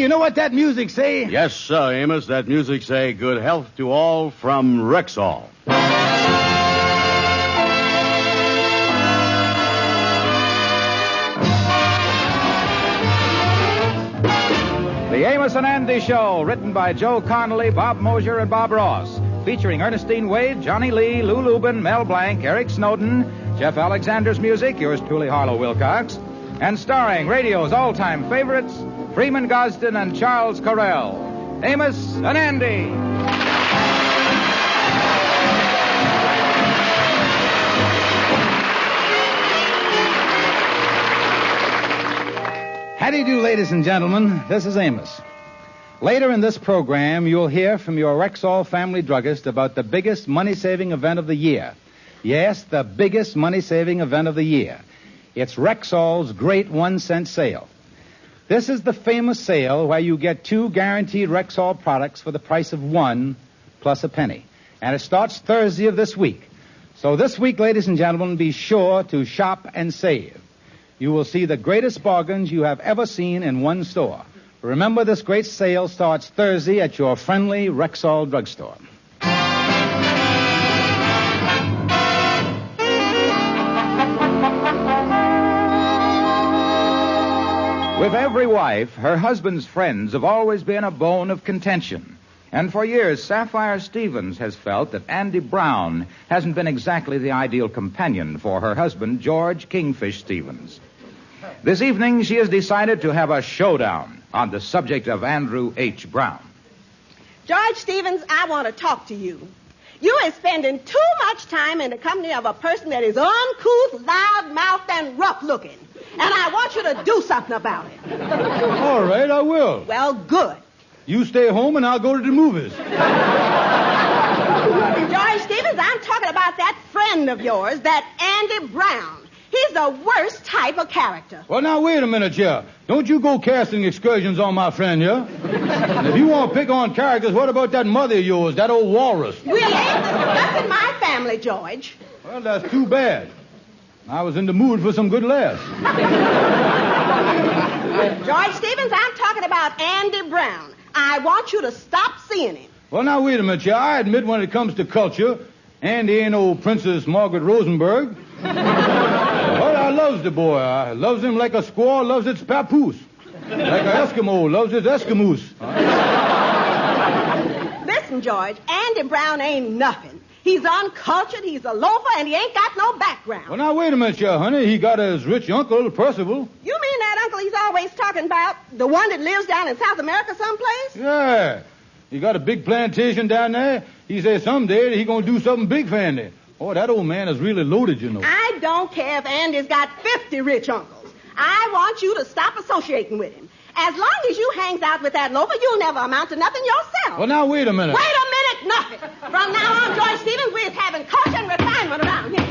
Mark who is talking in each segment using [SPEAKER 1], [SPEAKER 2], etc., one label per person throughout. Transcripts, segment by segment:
[SPEAKER 1] you know what that music say?
[SPEAKER 2] Yes, sir, Amos. That music say good health to all from Rexall.
[SPEAKER 3] The Amos and Andy Show, written by Joe Connolly, Bob Mosier, and Bob Ross. Featuring Ernestine Wade, Johnny Lee, Lou Lubin, Mel Blanc, Eric Snowden, Jeff Alexander's music, yours truly, Harlow Wilcox. And starring radio's all-time favorites, Freeman, Gosden, and Charles Correll. Amos and Andy.
[SPEAKER 1] How do you do, ladies and gentlemen? This is Amos. Later in this program, you'll hear from your Rexall family druggist about the biggest money-saving event of the year. Yes, the biggest money-saving event of the year. It's Rexall's Great 1-Cent Sale. This is the famous sale where you get 2 guaranteed Rexall products for the price of 1 plus a penny. And it starts Thursday of this week. So this week, ladies and gentlemen, be sure to shop and save. You will see the greatest bargains you have ever seen in one store. Remember, this great sale starts Thursday at your friendly Rexall drugstore.
[SPEAKER 3] With every wife, her husband's friends have always been a bone of contention. And for years, Sapphire Stevens has felt that Andy Brown hasn't been exactly the ideal companion for her husband, George Kingfish Stevens. This evening, she has decided to have a showdown on the subject of Andrew H. Brown.
[SPEAKER 4] George Stevens, I want to talk to you. You are spending too much time in the company of a person that is uncouth, loud-mouthed, and rough-looking. And I want you to do something about it.
[SPEAKER 1] All right, I will.
[SPEAKER 4] Well, good.
[SPEAKER 1] You stay home and I'll go to the movies.
[SPEAKER 4] George Stevens, I'm talking about that friend of yours, that Andy Brown. He's the worst type of character.
[SPEAKER 1] Well, now, wait a minute here. Don't you go casting excursions on my friend here. And if you want to pick on characters, what about that mother of yours, that old walrus?
[SPEAKER 4] We ain't discussing my family, George.
[SPEAKER 1] Well, that's too bad. I was in the mood for some good laughs.
[SPEAKER 4] George Stevens, I'm talking about Andy Brown. I want you to stop seeing him.
[SPEAKER 1] Well, now, wait a minute here. I admit when it comes to culture, Andy ain't old Princess Margaret Rosenberg. But I loves the boy. I loves him like a squaw loves its papoose. Like an Eskimo loves its Eskimos.
[SPEAKER 4] Listen, George, Andy Brown ain't nothing. He's uncultured, he's a loafer, and he ain't got no background.
[SPEAKER 1] Well, now, wait a minute here, honey. He got his rich uncle, Percival.
[SPEAKER 4] You mean that uncle he's always talking about? The one that lives down in South America someplace?
[SPEAKER 1] Yeah. He got a big plantation down there. He says someday he gonna do something big for Andy. Oh, that old man is really loaded, you know.
[SPEAKER 4] I don't care if Andy's got 50 rich uncles. I want you to stop associating with him. As long as you hangs out with that loafer, you'll never amount to nothing yourself.
[SPEAKER 1] Well, now, wait a minute.
[SPEAKER 4] Wait a minute, nothing. From now on, George Stevens, we're having culture and refinement around here.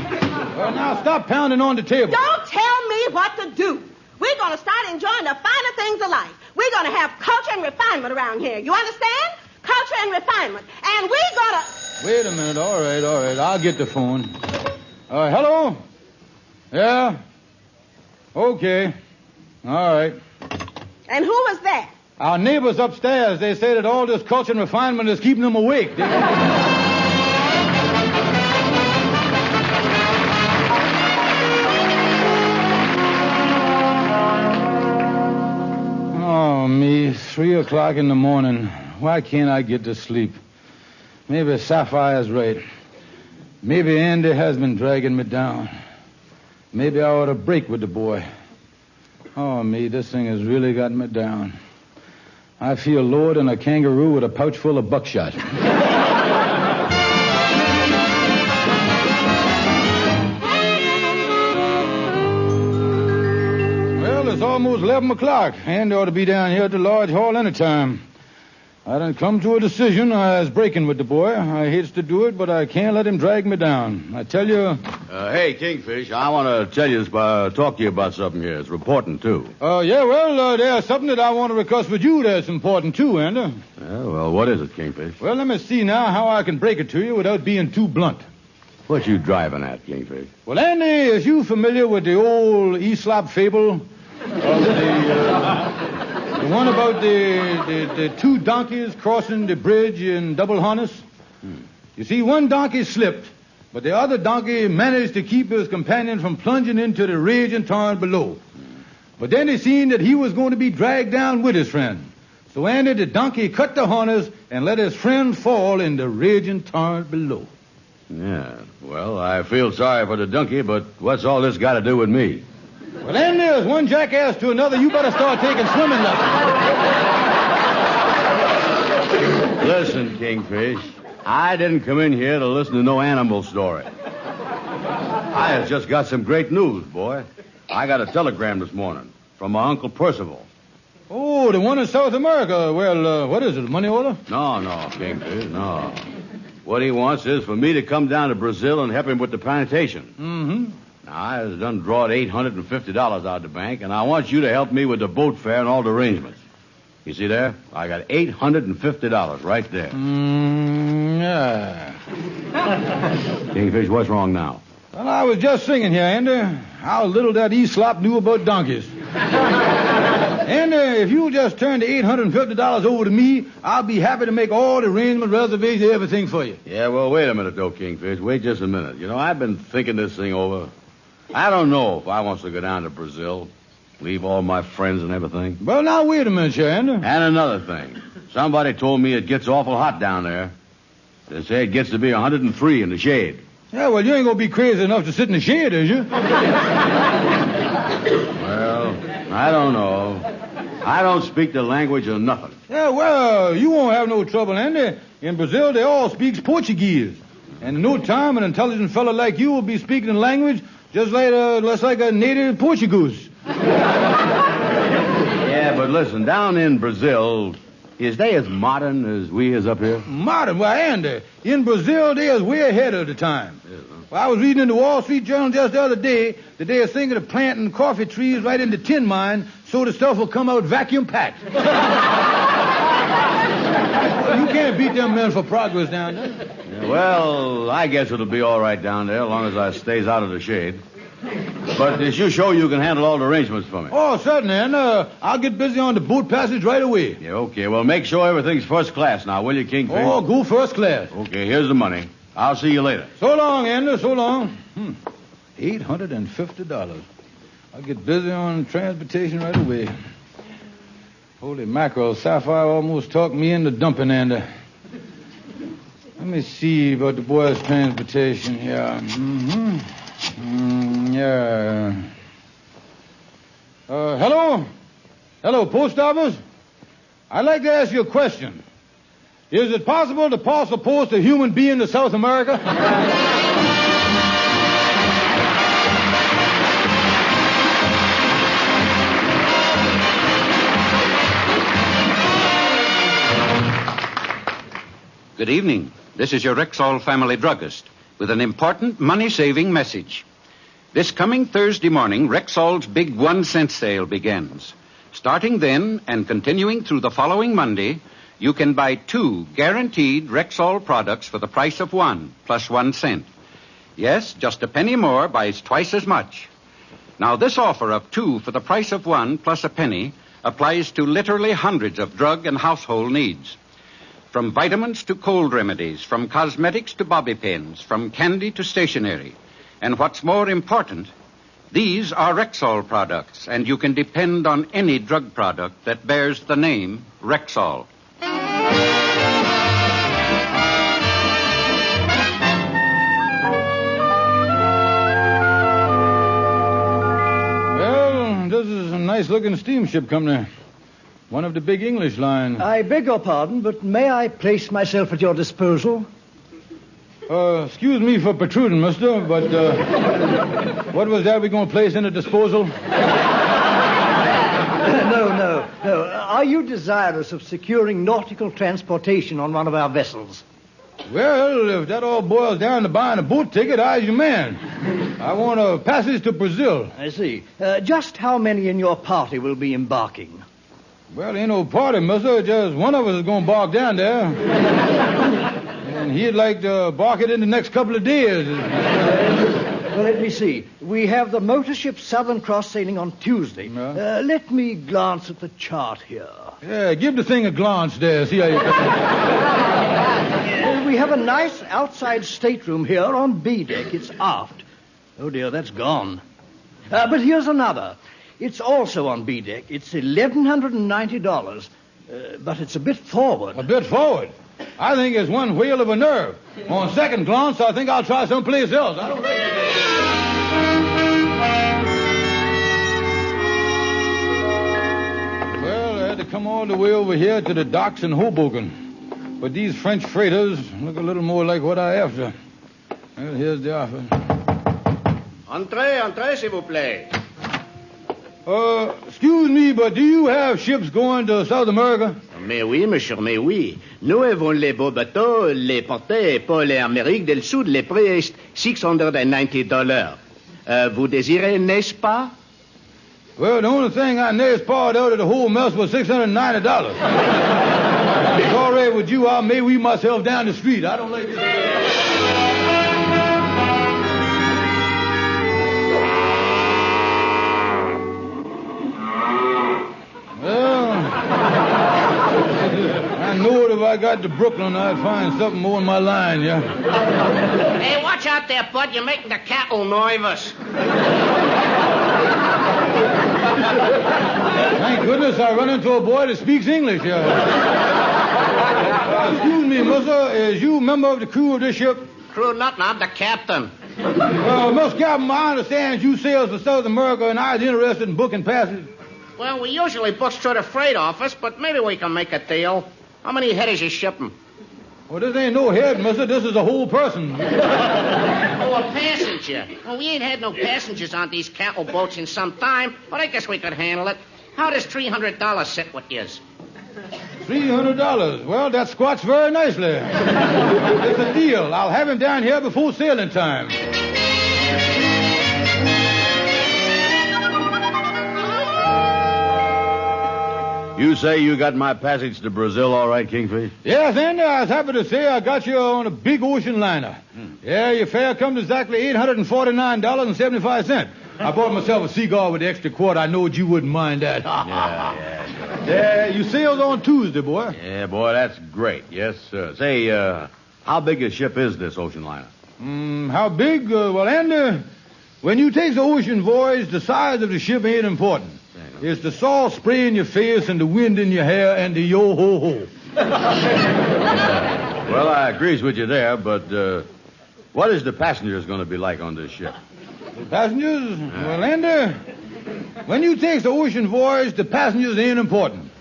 [SPEAKER 1] Well, now, stop pounding on the table.
[SPEAKER 4] Don't tell me what to do. We're going to start enjoying the finer things of life. We're going to have culture and refinement around here. You understand? Culture and refinement. And we're going to...
[SPEAKER 1] Wait a minute. All right. I'll get the phone. Hello? Yeah? Okay. All right.
[SPEAKER 4] And who was that?
[SPEAKER 1] Our neighbors upstairs. They say that all this culture and refinement is keeping them awake. Oh, me. 3 o'clock in the morning. Why can't I get to sleep? Maybe Sapphire's right. Maybe Andy has been dragging me down. Maybe I ought to break with the boy. Oh, me, this thing has really got me down. I feel lower than a kangaroo with a pouch full of buckshot. Well, it's almost 11 o'clock. Andy ought to be down here at the large hall any time. I done come to a decision. I was breaking with the boy. I hates to do it, but I can't let him drag me down. I tell you...
[SPEAKER 2] Hey, Kingfish, I want to talk to you about something here. It's important, too.
[SPEAKER 1] Yeah, well, there's something that I want to discuss with you that's important, too, Andy.
[SPEAKER 2] Yeah, well, what is it, Kingfish?
[SPEAKER 1] Well, let me see now how I can break it to you without being too blunt.
[SPEAKER 2] What you driving at, Kingfish?
[SPEAKER 1] Well, Andy, is you familiar with the old Aesop fable of the
[SPEAKER 5] The one about the two donkeys crossing the bridge in double harness? You see, one donkey slipped, but the other donkey managed to keep his companion from plunging into the raging torrent below. But then he seen that he was going to be dragged down with his friend. So Andy, the donkey, cut the harness and let his friend fall in the raging torrent below.
[SPEAKER 2] Yeah, well, I feel sorry for the donkey, but what's all this got to do with me?
[SPEAKER 5] Well, then there's one jackass to another. You better start taking swimming lessons.
[SPEAKER 2] Listen, Kingfish, I didn't come in here to listen to no animal story. I have just got some great news, boy. I got a telegram this morning from my Uncle Percival.
[SPEAKER 5] Oh, the one in South America. Well, what is it, a money order?
[SPEAKER 2] No, Kingfish, no. What he wants is for me to come down to Brazil and help him with the plantation.
[SPEAKER 5] Mm-hmm.
[SPEAKER 2] Now, I has done drawed $850 out of the bank, and I want you to help me with the boat fare and all the arrangements. You see there? I got $850 right there.
[SPEAKER 5] Yeah.
[SPEAKER 2] Kingfish, what's wrong now?
[SPEAKER 5] Well, I was just thinking here, Andy, how little that Aesop knew about donkeys. Andy, if you just turn the $850 over to me, I'll be happy to make all the arrangements, reservations, everything for you.
[SPEAKER 2] Yeah, well, wait a minute, though, Kingfish. Wait just a minute. You know, I've been thinking this thing over. I don't know if I wants to go down to Brazil, leave all my friends and everything.
[SPEAKER 5] Well, now, wait a minute, Andy.
[SPEAKER 2] And another thing. Somebody told me it gets awful hot down there. They say it gets to be 103 in the shade.
[SPEAKER 5] Yeah, well, you ain't going to be crazy enough to sit in the shade, is you?
[SPEAKER 2] Well, I don't know. I don't speak the language or nothing.
[SPEAKER 5] Yeah, well, you won't have no trouble, Andy. In Brazil, they all speaks Portuguese. And in no time, an intelligent fellow like you will be speaking the language just like a native Portuguese.
[SPEAKER 2] Yeah, but listen, down in Brazil, is they as modern as we is up here?
[SPEAKER 5] Modern? Well, Andy, in Brazil, they is way ahead of the time.
[SPEAKER 2] Yeah,
[SPEAKER 5] Well, I was reading in the Wall Street Journal just the other day that they are thinking of planting coffee trees right in the tin mine so the stuff will come out vacuum packed. Well, you can't beat them men for progress down there.
[SPEAKER 2] Yeah, well, I guess it'll be all right down there as long as I stays out of the shade. But is you sure you can handle all the arrangements for me?
[SPEAKER 5] Oh, certainly, and I'll get busy on the boat passage right away.
[SPEAKER 2] Yeah, okay. Well, make sure everything's first class now, will you, Kingfish?
[SPEAKER 5] Oh, go first class.
[SPEAKER 2] Okay, here's the money. I'll see you later.
[SPEAKER 5] So long, Andy, so long. $850. I'll get busy on transportation right away. Holy mackerel, Sapphire almost talked me into dumping, Andy. Let me see about the boys' transportation here. Yeah. Hello? Hello, post office? I'd like to ask you a question. Is it possible to parcel post a human being to South America?
[SPEAKER 6] Good evening. This is your Rexall family druggist with an important money-saving message. This coming Thursday morning, Rexall's big 1-cent sale begins. Starting then and continuing through the following Monday, you can buy 2 guaranteed Rexall products for the price of 1 plus 1 cent. Yes, just a penny more buys twice as much. Now, this offer of 2 for the price of 1 plus a penny applies to literally hundreds of drug and household needs. From vitamins to cold remedies, from cosmetics to bobby pins, from candy to stationery. And what's more important, these are Rexall products, and you can depend on any drug product that bears the name Rexall.
[SPEAKER 5] Well, this is a nice-looking steamship company. One of the big English line.
[SPEAKER 7] I beg your pardon, but may I place myself at your disposal?
[SPEAKER 5] Excuse me for protruding, mister, but what was that we're going to place in a disposal?
[SPEAKER 7] No. Are you desirous of securing nautical transportation on one of our vessels?
[SPEAKER 5] Well, if that all boils down to buying a boat ticket, I's your man. I want a passage to Brazil.
[SPEAKER 7] I see. Just how many in your party will be embarking?
[SPEAKER 5] Well, ain't no party, mister. Just one of us is going to bark down there. And he'd like to bark it in the next couple of days.
[SPEAKER 7] Well, let me see. We have the motor ship Southern Cross sailing on Tuesday. Let me glance at the chart here.
[SPEAKER 5] Yeah, give the thing a glance there. See how you
[SPEAKER 7] We have a nice outside stateroom here on B deck. It's aft. Oh, dear, that's gone. But here's another. It's also on B deck. It's $1,190. But it's a bit forward.
[SPEAKER 5] A bit forward? I think it's one whale of a nerve. On second glance, I think I'll try someplace else. I don't like it. Well, I had to come all the way over here to the docks in Hoboken. But these French freighters look a little more like what I after. Well, here's the offer.
[SPEAKER 8] Entrez, s'il vous plaît.
[SPEAKER 5] Excuse me, but do you have ships going to South America?
[SPEAKER 8] Mais oui, monsieur, mais oui. Nous avons les beaux bateaux, les portés pour l'Amérique del Sud. Les prix est $690. Vous désirez, n'est-ce pas?
[SPEAKER 5] Well, the only thing I nailed part out of the whole mess was $690. If it's all right with you, I may weave myself down the street. I don't like this. Well, I know it if I got to Brooklyn, I'd find something more in my line, yeah.
[SPEAKER 8] Hey, watch out there, bud. You're making the cattle nervous.
[SPEAKER 5] Thank goodness I run into a boy that speaks English, yeah. Excuse me, mister, is you a member of the crew of this ship?
[SPEAKER 8] Crew nothing, I'm the captain.
[SPEAKER 5] Well, Miss Captain, I understand you sails for South America and I was interested in booking passage.
[SPEAKER 8] Well, we usually book through the freight office, but maybe we can make a deal. How many headers you shipping?
[SPEAKER 5] Well, this ain't no head, mister. This is a whole person.
[SPEAKER 8] Oh, a passenger. Well, we ain't had no passengers on these cattle boats in some time, but I guess we could handle it. How does $300 sit with yous?
[SPEAKER 5] $300. Well, that squats very nicely. It's a deal. I'll have him down here before sailing time.
[SPEAKER 2] You say you got my passage to Brazil all right, Kingfish?
[SPEAKER 5] Yes, Andy, I was happy to say I got you on a big ocean liner. Yeah, your fare comes exactly $849.75. I bought myself a cigar with the extra quart. I knowed you wouldn't mind that. Yeah, you sailed on Tuesday, boy.
[SPEAKER 2] Yeah, boy, that's great. Yes, sir. Say, how big a ship is this ocean liner?
[SPEAKER 5] How big? Well, Andy, when you take the ocean voyage, the size of the ship ain't important. It's the salt spray in your face and the wind in your hair and the yo-ho-ho.
[SPEAKER 2] Well, I agrees with you there, but what is the passengers going to be like on this ship?
[SPEAKER 5] The passengers? Well, Andy, when you take the ocean voyage, the passengers ain't important.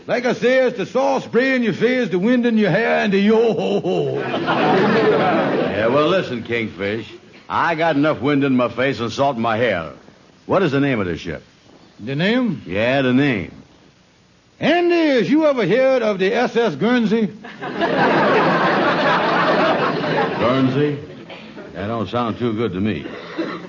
[SPEAKER 5] Like I say, it's the salt spray in your face, the wind in your hair, and the yo-ho-ho.
[SPEAKER 2] Yeah, well, listen, Kingfish. I got enough wind in my face and salt in my hair. What is the name of this ship?
[SPEAKER 5] The name?
[SPEAKER 2] Yeah, the name.
[SPEAKER 5] Andy, has you ever heard of the SS Guernsey?
[SPEAKER 2] Guernsey? That don't sound too good to me.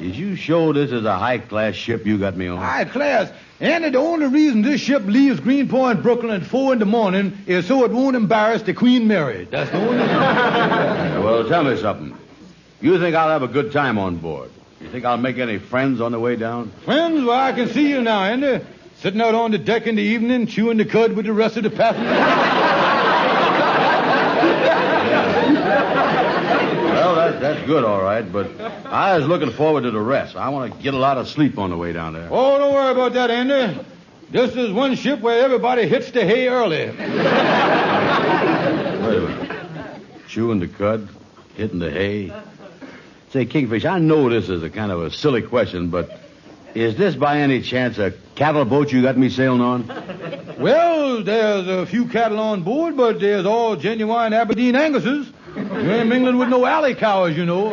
[SPEAKER 2] Is you sure this is a high-class ship you got me on?
[SPEAKER 5] High class? Andy, the only reason this ship leaves Greenpoint, Brooklyn at 4 in the morning is so it won't embarrass the Queen Mary. That's the only reason.
[SPEAKER 2] Well, tell me something. You think I'll have a good time on board? You think I'll make any friends on the way down?
[SPEAKER 5] Friends? Well, I can see you now, Andy. Sitting out on the deck in the evening, chewing the cud with the rest of the passengers.
[SPEAKER 2] Well, that's good, all right, but I was looking forward to the rest. I want to get a lot of sleep on the way down there.
[SPEAKER 5] Oh, don't worry about that, Andy. This is one ship where everybody hits the hay early.
[SPEAKER 2] Wait a minute. Chewing the cud, hitting the hay. Say, Kingfish, I know this is a kind of a silly question, but is this by any chance a cattle boat you got me sailing on?
[SPEAKER 5] Well, there's a few cattle on board, but there's all genuine Aberdeen Angus's. You ain't mingling with no alley cows, you know.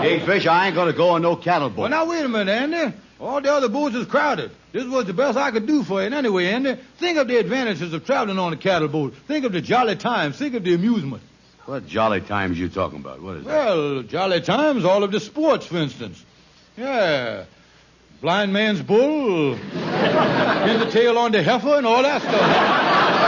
[SPEAKER 2] Kingfish, I ain't going to go on no cattle boat.
[SPEAKER 5] Well, now, wait a minute, Andy. All the other boats is crowded. This was the best I could do for you. And anyway, Andy, think of the advantages of traveling on a cattle boat. Think of the jolly times. Think of the amusement.
[SPEAKER 2] What jolly times you talking about? What is that?
[SPEAKER 5] Well, jolly times, all of the sports, for instance. Yeah. Blind man's bull, pin the tail on the heifer, and all that stuff.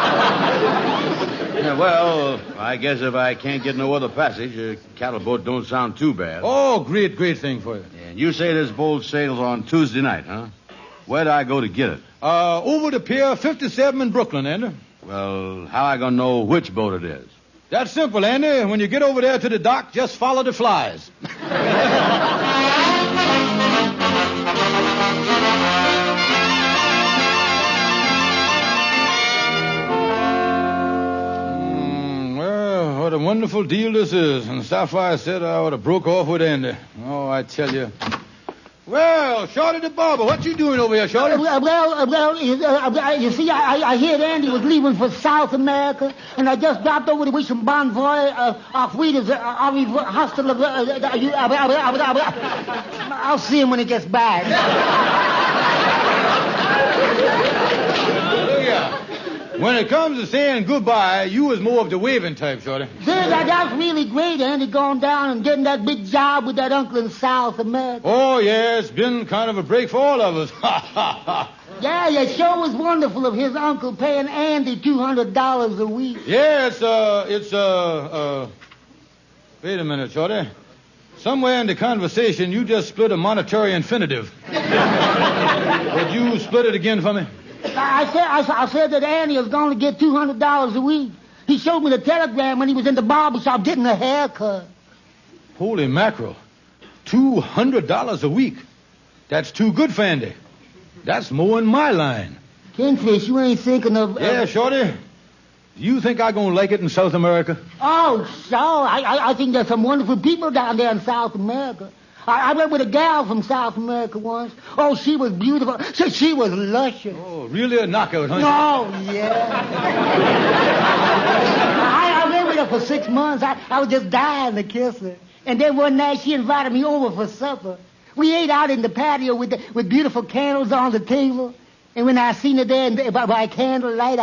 [SPEAKER 2] Yeah, well, I guess if I can't get no other passage, a cattle boat don't sound too bad.
[SPEAKER 5] Oh, great thing for you.
[SPEAKER 2] And you say this boat sails on Tuesday night, huh? Where'd I go to get it?
[SPEAKER 5] Over to Pier 57 in Brooklyn, Andy.
[SPEAKER 2] Well, how I gonna know which boat it is?
[SPEAKER 5] That's simple, Andy. When you get over there to the dock, just follow the flies. Well, what a wonderful deal this is. And Sapphire said I would have broke off with Andy. Oh, I tell you. Well, Shorty the barber, what you doing over here, Shorty?
[SPEAKER 9] You see, I heard Andy was leaving for South America, and I just dropped over to wish him bon voyage, auf Wiedersehen, hasta la... I'll see him when he gets back.
[SPEAKER 5] Look here. When it comes to saying goodbye, you was more of the waving type, Shorty.
[SPEAKER 9] That's really great, Andy, going down and getting that big job with that uncle in South America.
[SPEAKER 5] Oh, yeah, it's been kind of a break for all of us.
[SPEAKER 9] Yeah, it sure was wonderful of his uncle paying Andy $200 a week.
[SPEAKER 5] Yeah, wait a minute, Shorty. Somewhere in the conversation, you just split a monetary infinitive. Would you split it again for me?
[SPEAKER 9] I said that Andy was going to get $200 a week. He showed me the telegram when he was in the barber shop getting a haircut.
[SPEAKER 5] Holy mackerel. $200 a week. That's too good for Andy. That's more in my line.
[SPEAKER 9] Kingfish, you ain't thinking of...
[SPEAKER 5] Yeah, Shorty. Do you think I'm going to like it in South America?
[SPEAKER 9] Oh, sure. I think there's some wonderful people down there in South America. I went with a gal from South America once. Oh, she was beautiful. She was luscious.
[SPEAKER 5] Oh, really a knockout, huh?
[SPEAKER 9] Oh, yeah. I went with her for 6 months. I was just dying to kiss her. And then one night she invited me over for supper. We ate out in the patio with beautiful candles on the table. And when I seen her there by candlelight,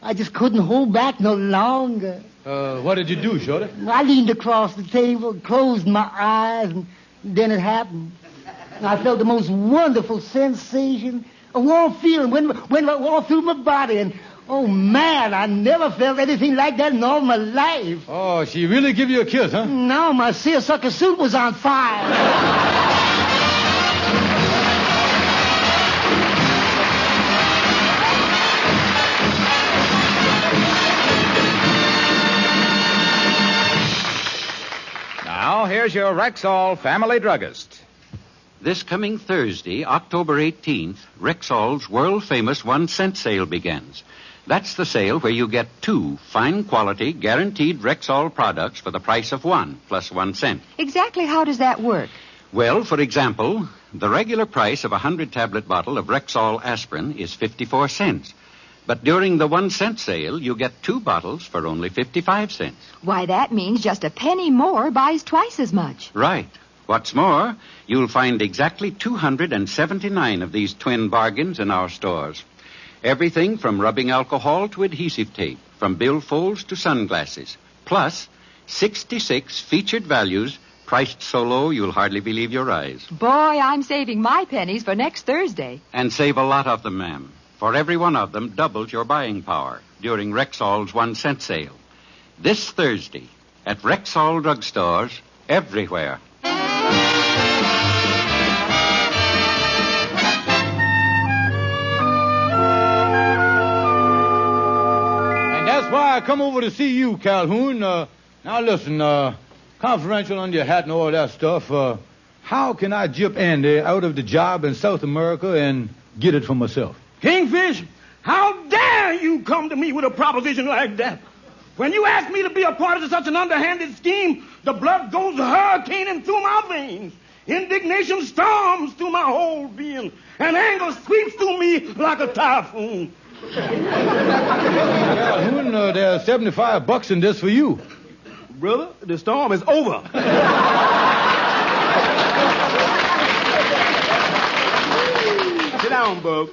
[SPEAKER 9] I just couldn't hold back no longer.
[SPEAKER 5] What did you do, Shorty?
[SPEAKER 9] I leaned across the table, closed my eyes, and then it happened. I felt the most wonderful sensation, a warm feeling went all through my body. And, oh, man, I never felt anything like that in all my life.
[SPEAKER 5] Oh, she really give you a kiss, huh?
[SPEAKER 9] No, my seersucker suit was on fire.
[SPEAKER 3] Now, here's your Rexall family druggist.
[SPEAKER 6] This coming Thursday, October 18th, Rexall's world-famous 1-cent sale begins. That's the sale where you get 2 fine-quality, guaranteed Rexall products for the price of 1, plus 1 cent.
[SPEAKER 10] Exactly how does that work?
[SPEAKER 6] Well, for example, the regular price of a 100-tablet bottle of Rexall aspirin is 54 cents. But during the 1-cent sale, you get 2 bottles for only 55 cents.
[SPEAKER 10] Why, that means just a penny more buys twice as much.
[SPEAKER 6] Right. What's more, you'll find exactly 279 of these twin bargains in our stores. Everything from rubbing alcohol to adhesive tape, from billfolds to sunglasses. Plus, 66 featured values priced so low you'll hardly believe your eyes.
[SPEAKER 10] Boy, I'm saving my pennies for next Thursday.
[SPEAKER 6] And save a lot of them, ma'am. For every one of them doubles your buying power during Rexall's 1-cent sale. This Thursday at Rexall drugstores everywhere.
[SPEAKER 5] And that's why I come over to see you, Calhoun. Now listen, confidential on your hat and all that stuff. How can I jip Andy out of the job in South America and get it for myself?
[SPEAKER 11] Kingfish, how dare you come to me with a proposition like that? When you ask me to be a part of such an underhanded scheme, the blood goes hurricaning through my veins. Indignation storms through my whole being, and anger sweeps through me like a typhoon.
[SPEAKER 5] Calhoun, there's $75 in this for you.
[SPEAKER 11] Brother, the storm is over. Sit down, Bub.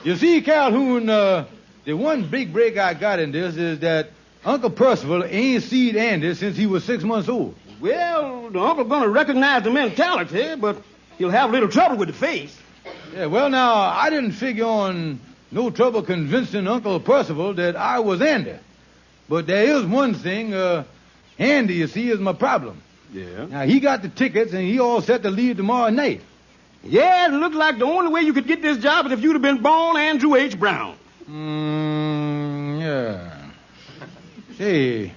[SPEAKER 5] You see, Calhoun, the one big break I got in this is that Uncle Percival ain't seen Andy since he was 6 months old.
[SPEAKER 11] Well, the uncle's going to recognize the mentality, but he'll have a little trouble with the face.
[SPEAKER 5] Yeah, well, now, I didn't figure on no trouble convincing Uncle Percival that I was Andy. But there is one thing. Andy, you see, is my problem.
[SPEAKER 2] Yeah?
[SPEAKER 5] Now, he got the tickets, and he all set to leave tomorrow night.
[SPEAKER 11] Yeah, it looked like the only way you could get this job is if you'd have been born Andrew H. Brown.
[SPEAKER 5] Yeah. Say,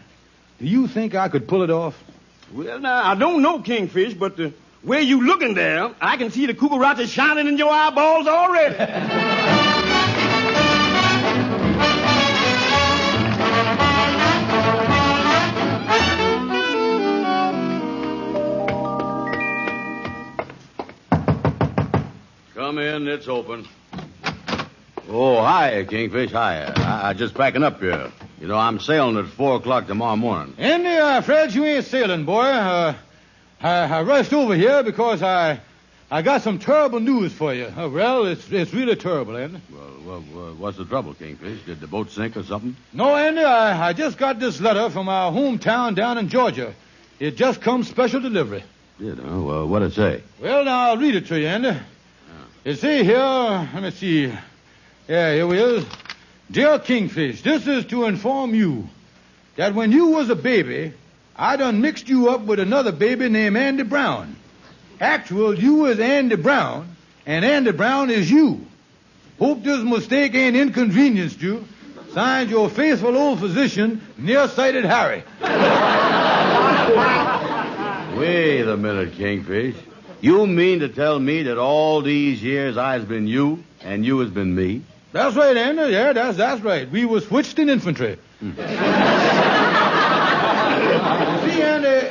[SPEAKER 5] do you think I could pull it off?
[SPEAKER 11] Well, now, I don't know, Kingfish, but the way you looking there, I can see the cucaracha shining in your eyeballs already.
[SPEAKER 2] Come in, it's open. Oh, hi, Kingfish. Hi. I just packing up here. You know, I'm sailing at 4 o'clock tomorrow morning.
[SPEAKER 5] Andy, Fred, you ain't sailing, boy. I rushed over here because I got some terrible news for you. Well, it's really terrible, Andy.
[SPEAKER 2] Well, what's the trouble, Kingfish? Did the boat sink or something?
[SPEAKER 5] No, Andy, I just got this letter from our hometown down in Georgia. It just comes special delivery.
[SPEAKER 2] You know, well, what'd it say?
[SPEAKER 5] Well, now, I'll read it to you, Andy. It say here, let me see. Yeah, here we is. Dear Kingfish, this is to inform you that when you was a baby, I done mixed you up with another baby named Andy Brown. Actual, you was Andy Brown, and Andy Brown is you. Hope this mistake ain't inconvenienced you. Signed, your faithful old physician, nearsighted Harry.
[SPEAKER 2] Wait a minute, Kingfish. You mean to tell me that all these years I's been you, and you has been me?
[SPEAKER 5] That's right, Andy. Yeah, that's right. We was switched in infantry. See, Andy,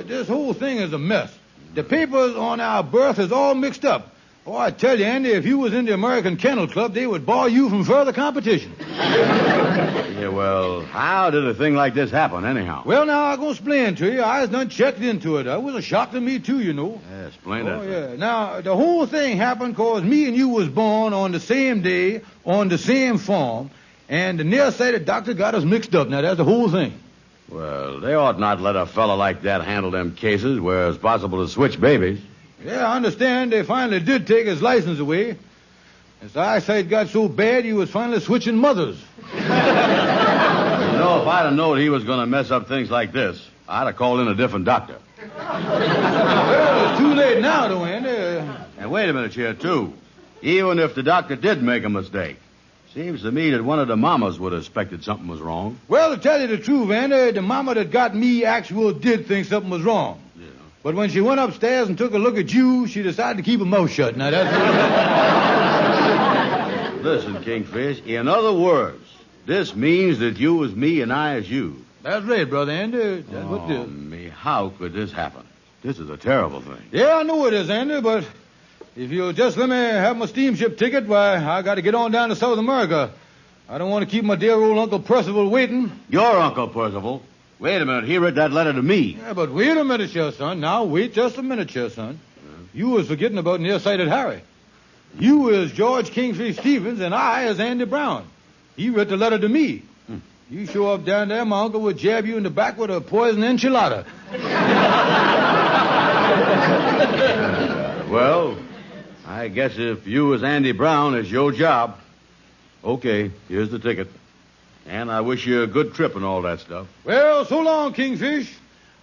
[SPEAKER 5] this whole thing is a mess. The papers on our birth is all mixed up. Oh, I tell you, Andy, if you was in the American Kennel Club, they would bar you from further competition.
[SPEAKER 2] Yeah, well, how did a thing like this happen, anyhow?
[SPEAKER 5] Well, now, I'm going to explain to you. I done checked into it. It was a shock to me, too, you know.
[SPEAKER 2] Yeah, explain that.
[SPEAKER 5] Oh, yeah. Now, the whole thing happened because me and you was born on the same day, on the same farm, and the nearsighted doctor got us mixed up. Now, that's the whole thing.
[SPEAKER 2] Well, they ought not let a fella like that handle them cases where it's possible to switch babies.
[SPEAKER 5] Yeah, I understand they finally did take his license away. His eyesight got so bad he was finally switching mothers.
[SPEAKER 2] You know, if I'd have known he was going to mess up things like this, I'd have called in a different doctor.
[SPEAKER 5] Well, it's too late now, though, Andy.
[SPEAKER 2] And wait a minute here, too. Even if the doctor did make a mistake, seems to me that one of the mamas would have suspected something was wrong.
[SPEAKER 5] Well, to tell you the truth, Andy, the mama that got me actual did think something was wrong.
[SPEAKER 2] Yeah.
[SPEAKER 5] But when she went upstairs and took a look at you, she decided to keep her mouth shut. Now, that's...
[SPEAKER 2] Listen, Kingfish, in other words, this means that you is me and I is you.
[SPEAKER 5] That's right, Brother Andy. That's what it is.
[SPEAKER 2] Me, how could this happen? This is a terrible thing.
[SPEAKER 5] Yeah, I know it is, Andy, but if you'll just let me have my steamship ticket, why, I got to get on down to South America. I don't want to keep my dear old Uncle Percival waiting.
[SPEAKER 2] Your Uncle Percival? Wait a minute, he read that letter to me.
[SPEAKER 5] Yeah, but wait a minute, here, son. Now, wait just a minute, here, son. You was forgetting about nearsighted Harry. You is George Kingfish Stevens, and I is Andy Brown. He read the letter to me. You show up down there, my uncle would jab you in the back with a poison enchilada.
[SPEAKER 2] Well, I guess if you as Andy Brown, it's your job. Okay, here's the ticket. And I wish you a good trip and all that stuff.
[SPEAKER 5] Well, so long, Kingfish.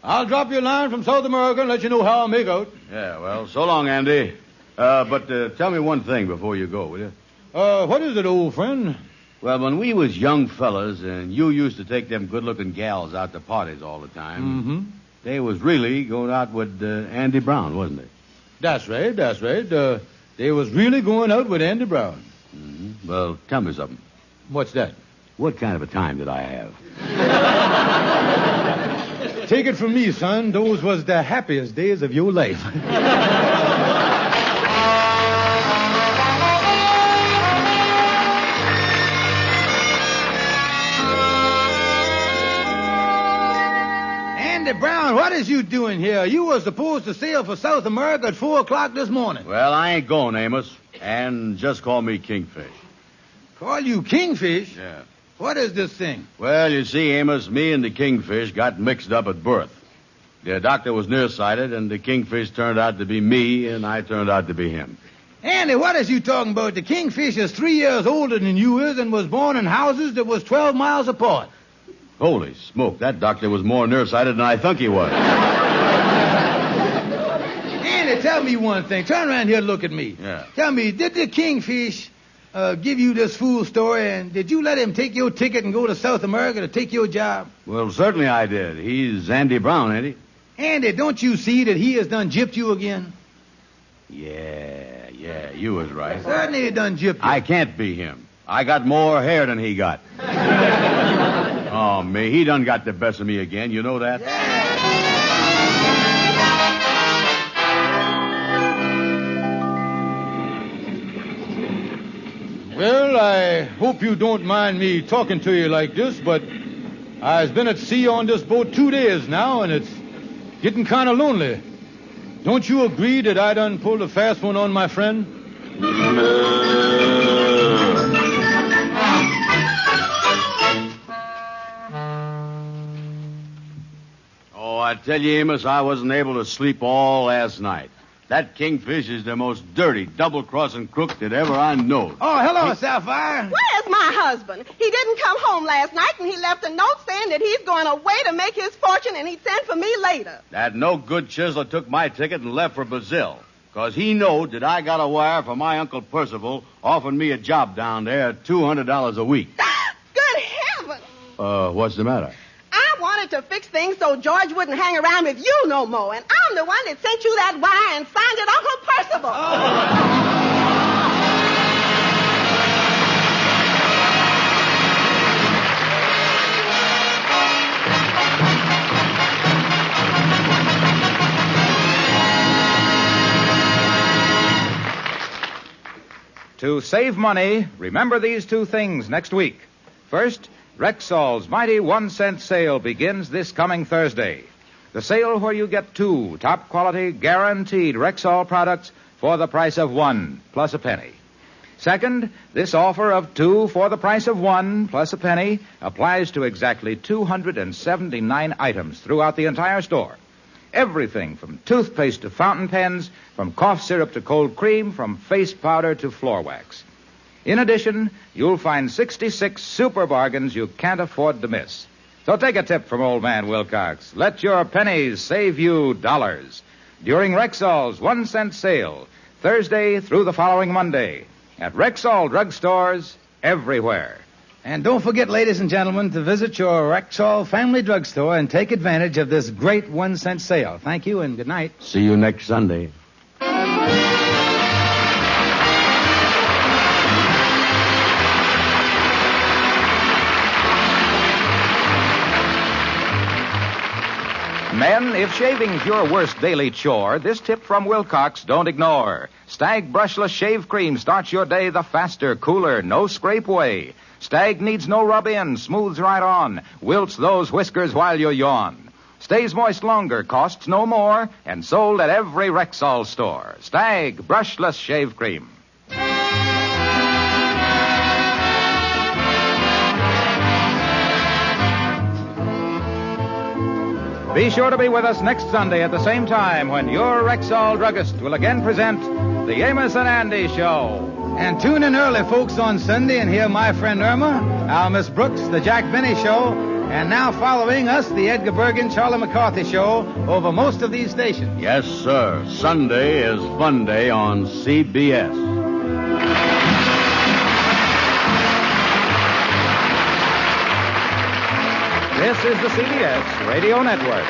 [SPEAKER 5] I'll drop you a line from South America and let you know how I make out.
[SPEAKER 2] Yeah, well, so long, Andy. But tell me one thing before you go, will you?
[SPEAKER 5] What is it, old friend?
[SPEAKER 2] Well, when we was young fellas and you used to take them good-looking gals out to parties all the time, they was really going out with Andy Brown, wasn't they?
[SPEAKER 5] That's right, that's right. They was really going out with Andy Brown.
[SPEAKER 2] Mm-hmm. Well, tell me something.
[SPEAKER 5] What's that?
[SPEAKER 2] What kind of a time did I have?
[SPEAKER 5] Take it from me, son. Those was the happiest days of your life. Andy Brown, what is you doing here? You were supposed to sail for South America at 4 o'clock this morning.
[SPEAKER 2] Well, I ain't going, Amos. And just call me Kingfish.
[SPEAKER 5] Call you Kingfish?
[SPEAKER 2] Yeah.
[SPEAKER 5] What is this thing?
[SPEAKER 2] Well, you see, Amos, me and the Kingfish got mixed up at birth. The doctor was nearsighted, and the Kingfish turned out to be me, and I turned out to be him.
[SPEAKER 5] Andy, what is you talking about? The kingfish is 3 years older than you is and was born in houses that was 12 miles apart.
[SPEAKER 2] Holy smoke, that doctor was more nearsighted than I think he was.
[SPEAKER 5] Andy, tell me one thing. Turn around here and look at me.
[SPEAKER 2] Yeah.
[SPEAKER 5] Tell me, did the kingfish give you this fool story, and did you let him take your ticket and go to South America to take your job?
[SPEAKER 2] Well, certainly I did. He's Andy Brown, ain't he?
[SPEAKER 5] Andy, don't you see that he has done gypped you again?
[SPEAKER 2] Yeah, you was right.
[SPEAKER 5] Certainly he done gypped you.
[SPEAKER 2] I can't be him. I got more hair than he got. Oh, me, he done got the best of me again. You know that?
[SPEAKER 5] Well, I hope you don't mind me talking to you like this, but I've been at sea on this boat 2 days now, and it's getting kind of lonely. Don't you agree that I done pulled a fast one on my friend?
[SPEAKER 2] Oh, I tell you, Amos, I wasn't able to sleep all last night. That kingfish is the most dirty, double-crossing crook that ever I knowed.
[SPEAKER 5] Oh, hello, Sapphire.
[SPEAKER 4] Where's my husband? He didn't come home last night, and he left a note saying that he's going away to make his fortune, and he'd send for me later.
[SPEAKER 2] That no-good chiseler took my ticket and left for Brazil, 'cause he knowed that I got a wire from my Uncle Percival offering me a job down there at $200 a week.
[SPEAKER 4] Good heavens!
[SPEAKER 2] What's the matter?
[SPEAKER 4] I wanted to fix things so George wouldn't hang around with you no more, and I'm the one that sent you that wire and signed it Uncle Percival.
[SPEAKER 3] To save money, remember these two things next week. First, Rexall's mighty 1-cent sale begins this coming Thursday. The sale where you get 2 top-quality, guaranteed Rexall products for the price of 1 plus a penny. Second, this offer of 2 for the price of 1 plus a penny applies to exactly 279 items throughout the entire store. Everything from toothpaste to fountain pens, from cough syrup to cold cream, from face powder to floor wax. In addition, you'll find 66 super bargains you can't afford to miss. So take a tip from Old Man Wilcox. Let your pennies save you dollars. During Rexall's 1-cent sale, Thursday through the following Monday, at Rexall drugstores everywhere.
[SPEAKER 1] And don't forget, ladies and gentlemen, to visit your Rexall Family Drugstore and take advantage of this great 1-cent sale. Thank you and good night.
[SPEAKER 2] See you next Sunday.
[SPEAKER 3] Men, if shaving's your worst daily chore, this tip from Wilcox don't ignore. Stag Brushless Shave Cream starts your day the faster, cooler, no scrape way. Stag needs no rub-in, smooths right on, wilts those whiskers while you yawn. Stays moist longer, costs no more, and sold at every Rexall store. Stag Brushless Shave Cream. Be sure to be with us next Sunday at the same time when your Rexall druggist will again present the Amos and Andy Show.
[SPEAKER 1] And tune in early, folks, on Sunday and hear my friend Irma, our Miss Brooks, the Jack Benny Show, and now following us, the Edgar Bergen, Charlie McCarthy Show over most of these stations.
[SPEAKER 2] Yes, sir. Sunday is Fun Day on CBS.
[SPEAKER 3] This is the CBS Radio Network.